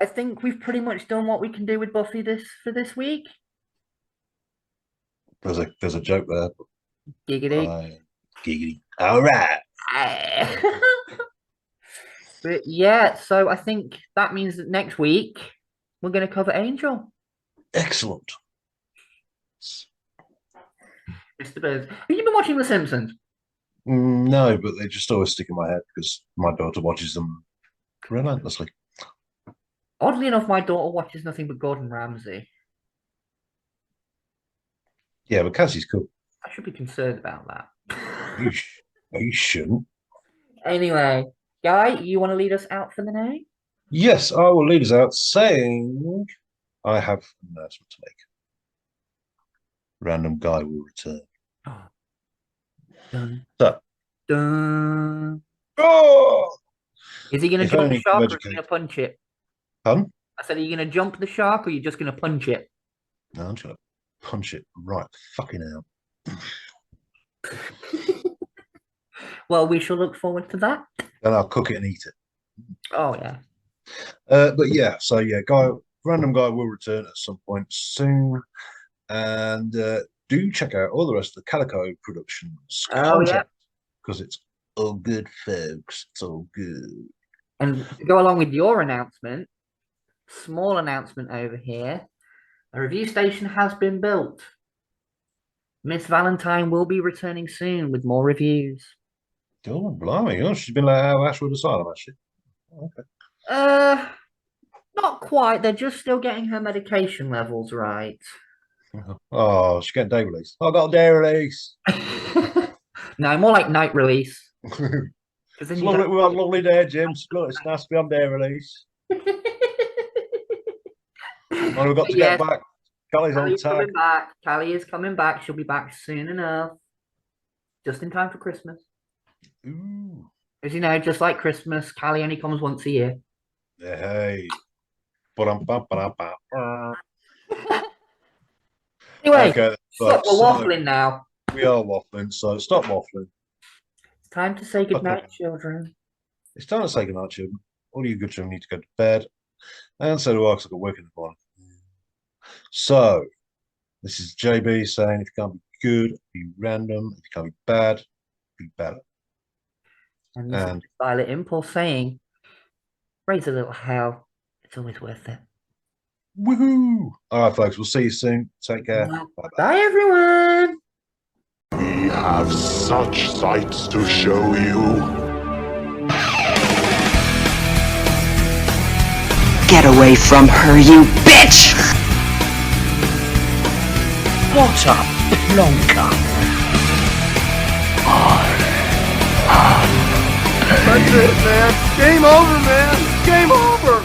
I think we've pretty much done what we can do with Buffy for this week. There's a joke there. Giggity. Giggity. All right. But yeah, so I think that means that next week we're going to cover Angel. Excellent. Mr. Burns. Have you been watching The Simpsons? No, but they just always stick in my head because my daughter watches them relentlessly. Oddly enough, my daughter watches nothing but Gordon Ramsay. Yeah, but Cassie's cool. I should be concerned about that. You shouldn't. Anyway, Guy, you want to lead us out for the night? Yes, I will lead us out saying I have an announcement to make. Random guy will return. Dun, So. dun. Oh! Is he going to If jump the only shark or is educate. he going to punch it? Pardon? I said, are you going to jump the shark or are you just going to punch it? No, I'm just going to punch it right fucking out. Well, we shall look forward to that. Then I'll cook it and eat it. Oh, yeah. But yeah, so yeah, random guy will return at some point soon. And do check out all the rest of the Calico Productions content because it's all good, folks. It's all good. And to go along with your announcement, small announcement over here, a review station has been built. Miss Valentine will be returning soon with more reviews. Oh, blimey. Oh, she's been let out of Ashwood Asylum, has she? Okay. Not quite. They're just still getting her medication levels right. Oh, she's getting day release. I got a day release. No, more like night release. It's lovely, we had a lovely day, Jim. It's nice to be on day release. Well, we've got to get back. Callie's on tag. Coming back. Callie is coming back. She'll be back soon enough. Just in time for Christmas. Ooh. As you know, just like Christmas, Callie only comes once a year. Hey. Anyway, okay, stop. We're waffling now. We are waffling, so stop waffling. It's time to say goodnight, children. It's time to say goodnight, children. All you good children need to go to bed. And so do I, because I've got work in the morning. So, this is JB saying if you can't be good, be random. If you can't be bad, be better. And this is Violet Impulse saying, raise a little hell. It's always worth it. Woohoo! All right, folks, we'll see you soon. Take care. Bye-bye. Bye, everyone. We have such sights to show you. Get away from her, you bitch! What a plonker. That's it, man. Game over, man. Game over.